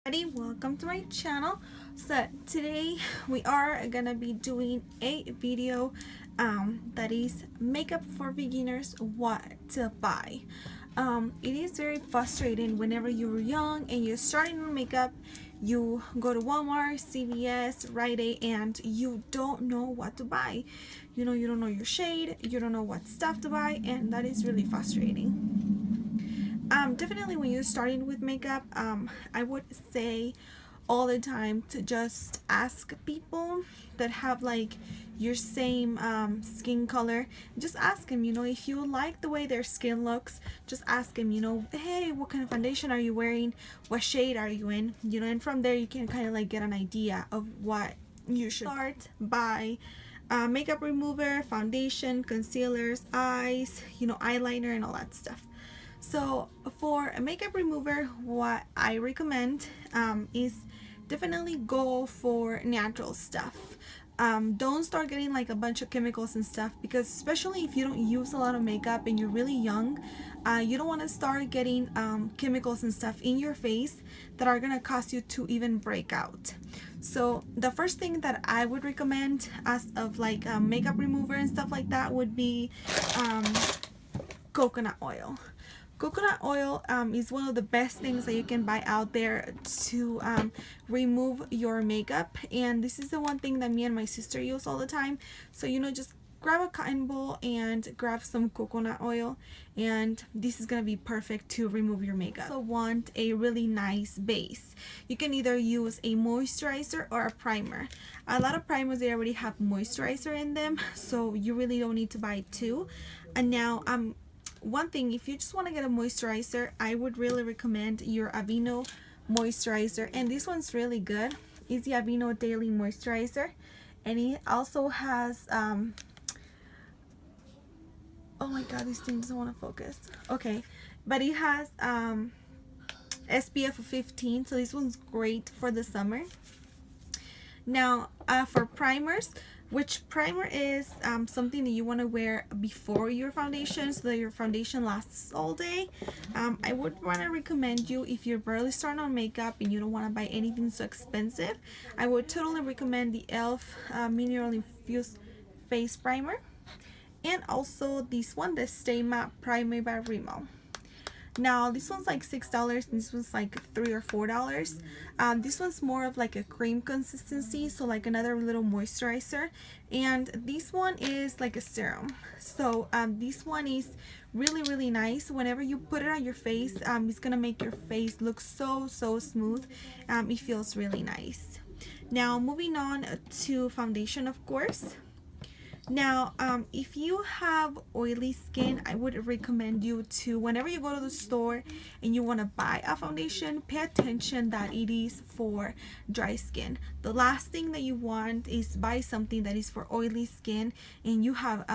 Welcome to my channel. So today we are gonna be doing a video that is makeup for beginners, what to buy. It is very frustrating whenever you're young and you're starting on makeup. You go to Walmart, CVS, Rite Aid, and you don't know what to buy. You don't know your shade, you don't know what stuff to buy, and that is really frustrating. Definitely when you're starting with makeup, I would say all the time to just ask people that have like your same skin color. Just ask them, if you like the way their skin looks, just ask them, hey, what kind of foundation are you wearing? What shade are you in? And from there you can kind of like get an idea of what you should start by. Makeup remover, foundation, concealers, eyes, eyeliner, and all that stuff. So for a makeup remover, what I recommend is definitely go for natural stuff. Don't start getting like a bunch of chemicals and stuff, because especially if you don't use a lot of makeup and you're really young, you don't want to start getting chemicals and stuff in your face that are gonna cause you to even break out. So the first thing that I would recommend as of like a makeup remover and stuff like that would be coconut oil. Coconut oil is one of the best things that you can buy out there to remove your makeup, and this is the one thing that me and my sister use all the time. So just grab a cotton ball and grab some coconut oil, and this is gonna be perfect to remove your makeup. So want a really nice base. You can either use a moisturizer or a primer. A lot of primers, they already have moisturizer in them, so you really don't need to buy two. And now one thing, if you just want to get a moisturizer, I would really recommend your Aveeno moisturizer, and this one's really good. It's the Aveeno Daily Moisturizer, and it also has oh my god, this thing doesn't want to focus. Okay, but it has SPF of 15, so this one's great for the summer. Now for primers, which primer is something that you want to wear before your foundation so that your foundation lasts all day. I would want to recommend you, if you're barely starting on makeup and you don't want to buy anything so expensive, I would totally recommend the e.l.f. Mineral Infused Face Primer, and also this one, the Stay Matte Primer by Rimmel. Now this one's like $6 and this one's like $3 or $4. This one's more of like a cream consistency, so like another little moisturizer, and this one is like a serum. So this one is really nice. Whenever you put it on your face, it's gonna make your face look so smooth. It feels really nice. Now moving on to foundation, of course. Now if you have oily skin, I would recommend you to, whenever you go to the store and you want to buy a foundation, pay attention that it is for dry skin. The last thing that you want is buy something that is for oily skin and you have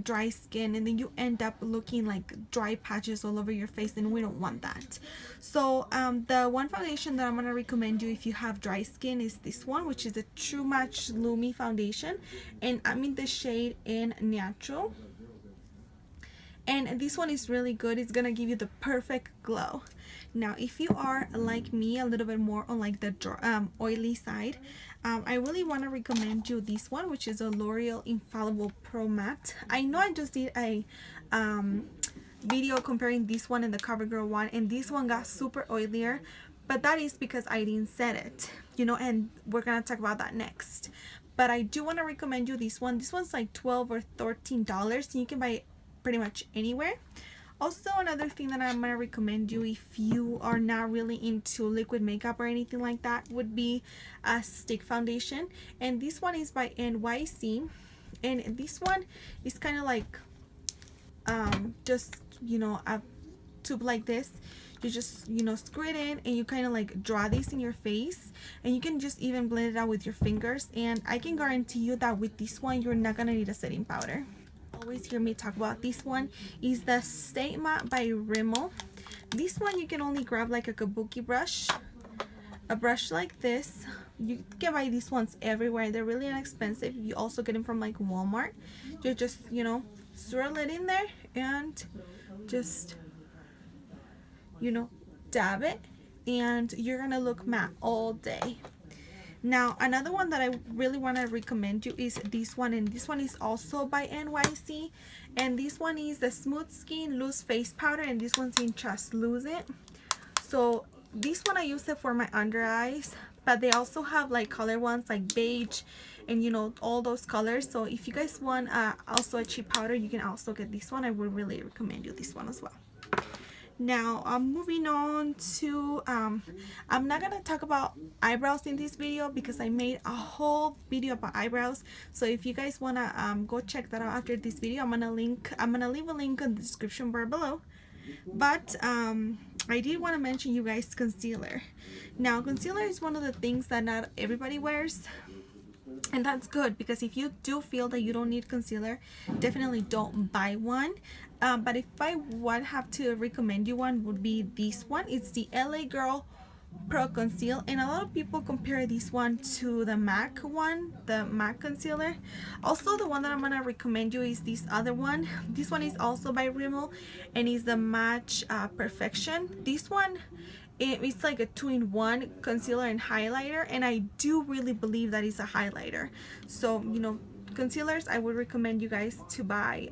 dry skin, and then you end up looking like dry patches all over your face, and we don't want that. So the one foundation that I'm going to recommend you if you have dry skin is this one, which is the True Match Lumi foundation, and I'm in the shade in Natural, and this one is really good. It's gonna give you the perfect glow. Now if you are like me, a little bit more on like the oily side, I really want to recommend you this one, which is a L'Oreal Infallible Pro Matte. I know I just did a video comparing this one and the CoverGirl one, and this one got super oilier, but that is because I didn't set it, and we're gonna talk about that next. But I do want to recommend you this one. This one's like $12 or $13, and you can buy it pretty much anywhere. Also, another thing that I'm going to recommend you if you are not really into liquid makeup or anything like that would be a stick foundation. And this one is by NYC. And this one is kind of like just, a tube like this. You just screw it in and you kind of like draw this in your face, and you can just even blend it out with your fingers, and I can guarantee you that with this one you're not gonna need a setting powder. Always hear me talk about this one is the Stay Matte by Rimmel. This one you can only grab like a kabuki brush, a brush like this. You can buy these ones everywhere, they're really inexpensive. You also get them from like Walmart. You just swirl it in there and just dab it, and you're gonna look matte all day. Now another one that I really want to recommend you is this one, and this one is also by NYC, and this one is the Smooth Skin Loose Face Powder, and this one's in translucent. So this one I use it for my under eyes, but they also have like color ones like beige and you know, all those colors. So if you guys want also a cheap powder, you can also get this one. I would really recommend you this one as well. Now I'm moving on to I'm not gonna talk about eyebrows in this video because I made a whole video about eyebrows. So if you guys wanna go check that out after this video, I'm gonna leave a link in the description bar below. But I did want to mention you guys concealer. Now concealer is one of the things that not everybody wears, and that's good, because if you do feel that you don't need concealer, definitely don't buy one. But if I would have to recommend you one, would be this one. It's the LA Girl Pro Conceal, and a lot of people compare this one to the MAC one, the MAC concealer. Also, the one that I'm gonna recommend you is this other one. This one is also by Rimmel, and is the Match Perfection. This one, it's like a 2-in-1 concealer and highlighter, and I do really believe that it's a highlighter. So you know, concealers, I would recommend you guys to buy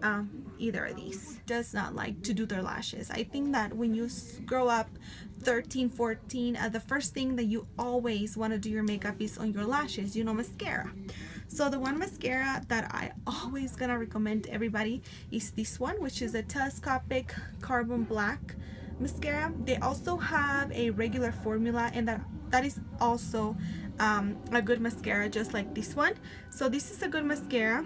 either of these. Does not like to do their lashes. I think that when you grow up 13, 14, the first thing that you always want to do your makeup is on your lashes, you know, mascara. So the one mascara that I always gonna recommend to everybody is this one, which is a Telescopic Carbon Black mascara. They also have a regular formula, and that is also a good mascara, just like this one. So this is a good mascara.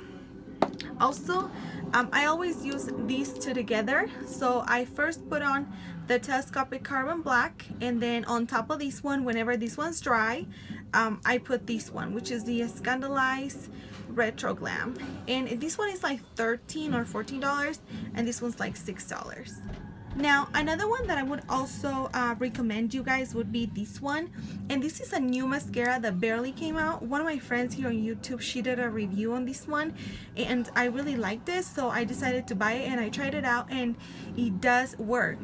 Also, I always use these two together. So I first put on the Telescopic Carbon Black, and then on top of this one, whenever this one's dry, I put this one, which is the Scandalized Retro Glam, and this one is like $13 or $14, and this one's like $6. Now another one that I would also recommend you guys would be this one, and this is a new mascara that barely came out. One of my friends here on YouTube, she did a review on this one, and I really liked this, so I decided to buy it, and I tried it out, and it does work.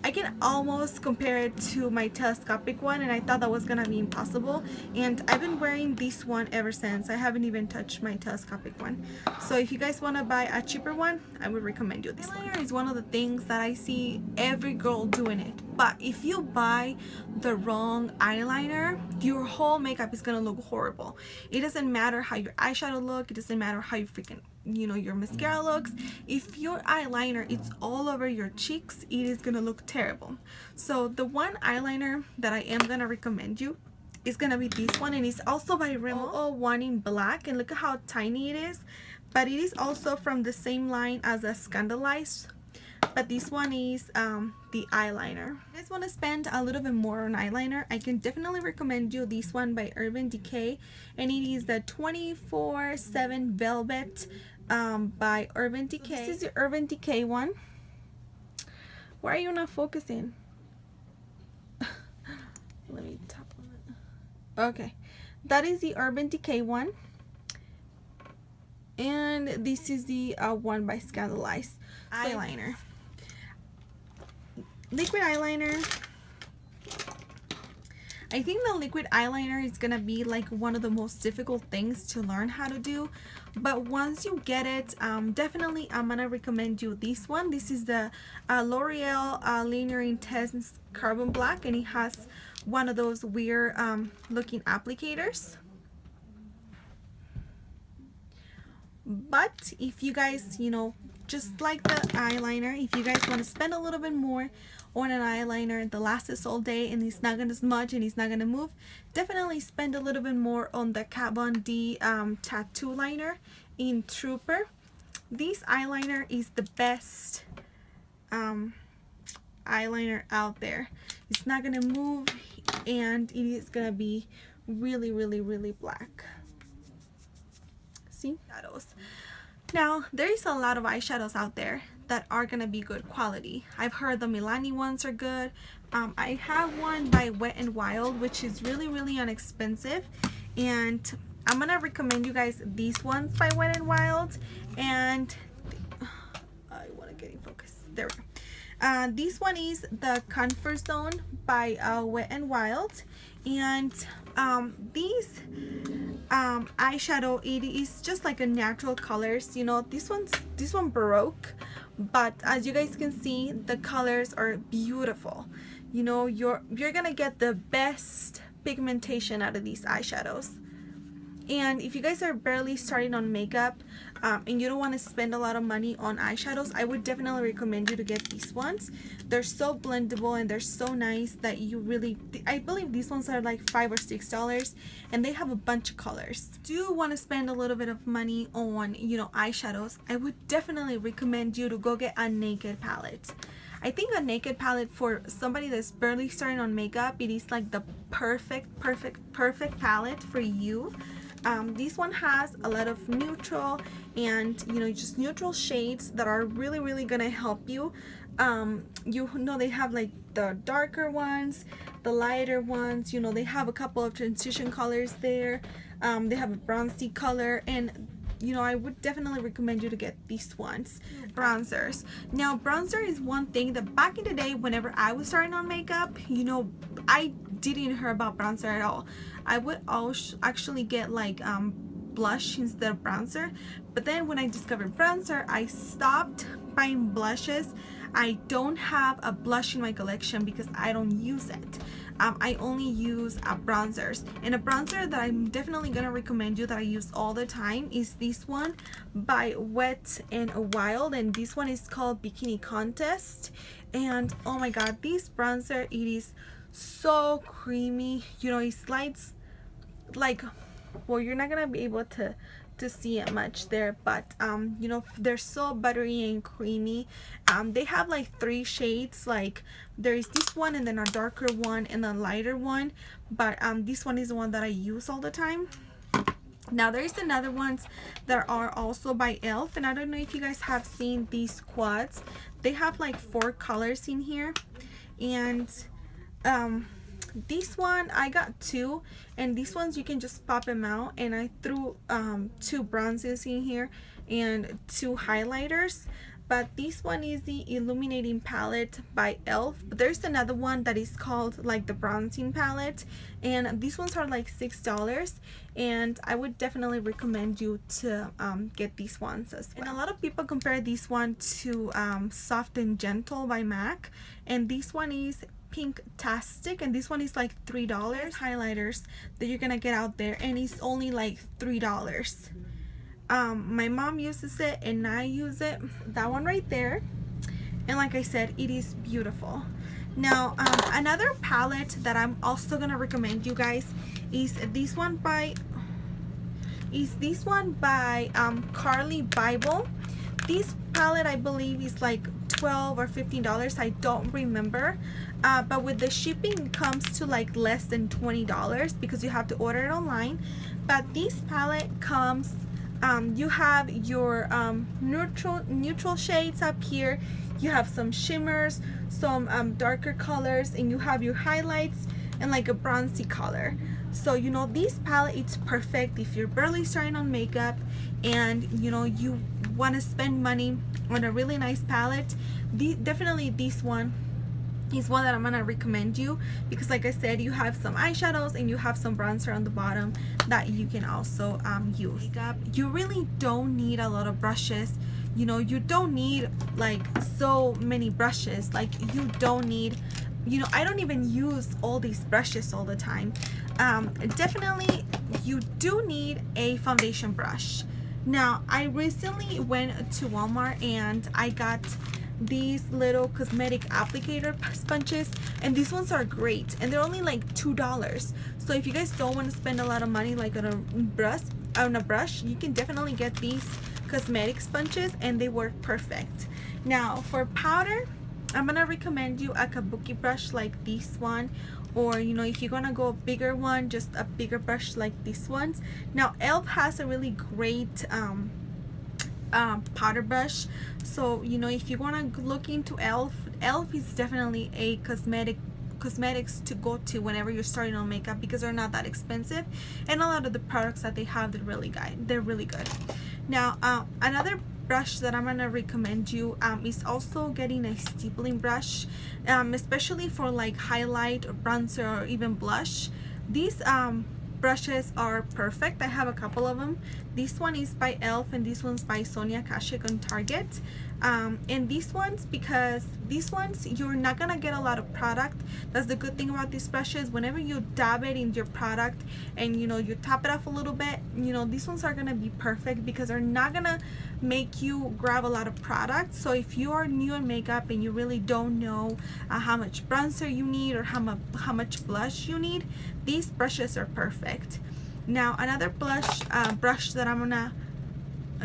I can almost compare it to my telescopic one, and I thought that was gonna be impossible, and I've been wearing this one ever since. I haven't even touched my telescopic one. So if you guys want to buy a cheaper one, I would recommend you this one. Eyeliner is one of the things that I see every girl doing it, but if you buy the wrong eyeliner, your whole makeup is gonna look horrible. It doesn't matter how your eyeshadow look, it doesn't matter how you freaking, you know, your mascara looks. If your eyeliner is all over your cheeks, it is gonna look terrible. So the one eyeliner that I am gonna recommend you is gonna be this one, and it's also by Rimmel, one in black, and look at how tiny it is. But it is also from the same line as a Scandalized, but this one is the eyeliner. If you guys want to spend a little bit more on eyeliner, I can definitely recommend you this one by Urban Decay, and it is the 24/7 Velvet by Urban Decay. So this is the Urban Decay one. Why are you not focusing? Let me tap on it. Okay, that is the Urban Decay one, and this is the one by Scandalized. Eyeliner, liquid eyeliner. I think the liquid eyeliner is gonna be like one of the most difficult things to learn how to do, but once you get it, definitely I'm gonna recommend you this one. This is the L'Oreal Linear Intense Carbon Black, and it has one of those weird looking applicators. But if you guys, you know, just like the eyeliner, if you guys want to spend a little bit more on an eyeliner that lasts all day and it's not gonna smudge and it's not gonna move, definitely spend a little bit more on the Kat Von D tattoo liner in Trooper. This eyeliner is the best eyeliner out there. It's not gonna move, and it is gonna be really, really, really black. See? Shadows. Now there is a lot of eyeshadows out there that are gonna be good quality. I've heard the Milani ones are good. I have one by Wet n Wild, which is really, really inexpensive, and I'm gonna recommend you guys these ones by Wet n Wild. And I want to get in focus. There we go. This one is the Comfort Zone by Wet n Wild, and these eyeshadow, it is just like a natural colors. You know, this one broke, but as you guys can see, the colors are beautiful. You know, you're gonna get the best pigmentation out of these eyeshadows. And if you guys are barely starting on makeup and you don't want to spend a lot of money on eyeshadows, I would definitely recommend you to get these ones. They're so blendable and they're so nice that you really, I believe these ones are like $5 or $6, and they have a bunch of colors. Do you want to spend a little bit of money on, you know, eyeshadows? I would definitely recommend you to go get a Naked palette. I think a Naked palette for somebody that's barely starting on makeup, it is like the perfect palette for you. This one has a lot of neutral and, you know, just neutral shades that are really gonna help you. You know, they have like the darker ones, the lighter ones, you know, they have a couple of transition colors there. They have a bronzy color, and you know, I would definitely recommend you to get these ones. Bronzers. Now, bronzer is one thing that back in the day, whenever I was starting on makeup, you know, I didn't hear about bronzer at all. I would actually get like blush instead of bronzer, but then when I discovered bronzer, I stopped buying blushes. I don't have a blush in my collection because I don't use it. I only use bronzers, and a bronzer that I'm definitely gonna recommend you that I use all the time is this one by Wet n Wild, and this one is called Bikini Contest. And oh my god, this bronzer, it is so creamy. You know, it slides like, well, you're not gonna be able to see it much there, but you know, they're so buttery and creamy. They have like 3 shades, like there's this one and then a darker one and a lighter one, but this one is the one that I use all the time. Now there's another ones that are also by e.l.f., and I don't know if you guys have seen these quads. They have like 4 colors in here, and this one I got 2, and these ones you can just pop them out, and I threw 2 bronzes in here and 2 highlighters. But this one is the Illuminating Palette by e.l.f. But there's another one that is called like the Bronzing Palette, and these ones are like $6, and I would definitely recommend you to get these ones as well. And a lot of people compare this one to Soft and Gentle by MAC, and this one is Pinktastic, and this one is like $3. Highlighters that you're gonna get out there, and it's only like $3. My mom uses it and I use it, that one right there, and like I said, it is beautiful. Now another palette that I'm also gonna recommend you guys is this one by Carli Bybel. This palette I believe is like $12 or $15, I don't remember, but with the shipping it comes to like less than $20 because you have to order it online. But this palette comes, you have your neutral shades up here, you have some shimmers, some darker colors, and you have your highlights and like a bronzy color. So you know, this palette, it's perfect if you're barely starting on makeup and you know you want to spend money on a really nice palette. Definitely this one is one that I'm gonna recommend you, because like I said, you have some eyeshadows and you have some bronzer on the bottom that you can also use. Makeup, you really don't need a lot of brushes. You know, you don't need like so many brushes. Like you don't need, you know, I don't even use all these brushes all the time. Definitely you do need a foundation brush. Now I recently went to Walmart and I got these little cosmetic applicator sponges, and these ones are great, and they're only like $2. So if you guys don't want to spend a lot of money like on a brush, you can definitely get these cosmetic sponges and they work perfect. Now for powder, I'm gonna recommend you a kabuki brush like this one, or you know, if you're gonna go a bigger one, just a bigger brush like these ones. Now e.l.f. has a really great powder brush, so you know, if you want to look into e.l.f. is definitely a cosmetics to go to whenever you're starting on makeup, because they're not that expensive, and a lot of the products that they have, they're really good. Now another brush that I'm gonna recommend you is also getting a stippling brush, especially for like highlight or bronzer or even blush. These brushes are perfect. I have a couple of them. This one is by e.l.f. and this one's by Sonia Kashuk on Target. And these ones, because these ones you're not gonna get a lot of product. That's the good thing about these brushes. Whenever you dab it in your product and you know you top it off a little bit, you know these ones are gonna be perfect because they're not gonna make you grab a lot of product. So if you are new in makeup and you really don't know how much bronzer you need or how much blush you need, these brushes are perfect. Now another brush that I'm gonna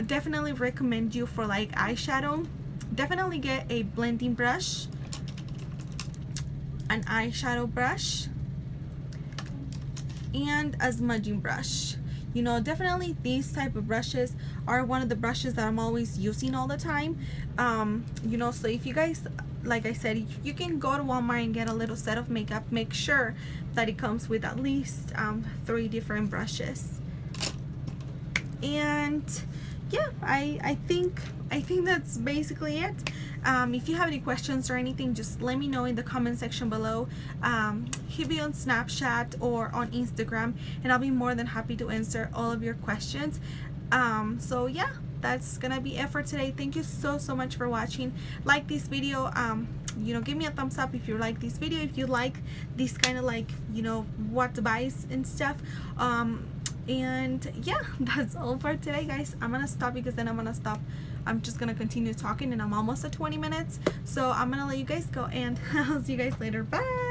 definitely recommend you for like eyeshadow, definitely get a blending brush, an eyeshadow brush, and a smudging brush. You know, definitely these type of brushes are one of the brushes that I'm always using all the time. You know, so if you guys, like I said, you can go to Walmart and get a little set of makeup. Make sure that it comes with at least 3 different brushes. And yeah, I think that's basically it. If you have any questions or anything, just let me know in the comment section below. Hit me on Snapchat or on Instagram, and I'll be more than happy to answer all of your questions. So yeah, that's gonna be it for today. Thank you so much for watching. Like this video, you know, give me a thumbs up if you like this video, if you like this kind of like, you know, what to buys and stuff. And yeah, that's all for today, guys. I'm gonna stop because then I'm just gonna continue talking and I'm almost at 20 minutes, so I'm gonna let you guys go and I'll see you guys later. Bye.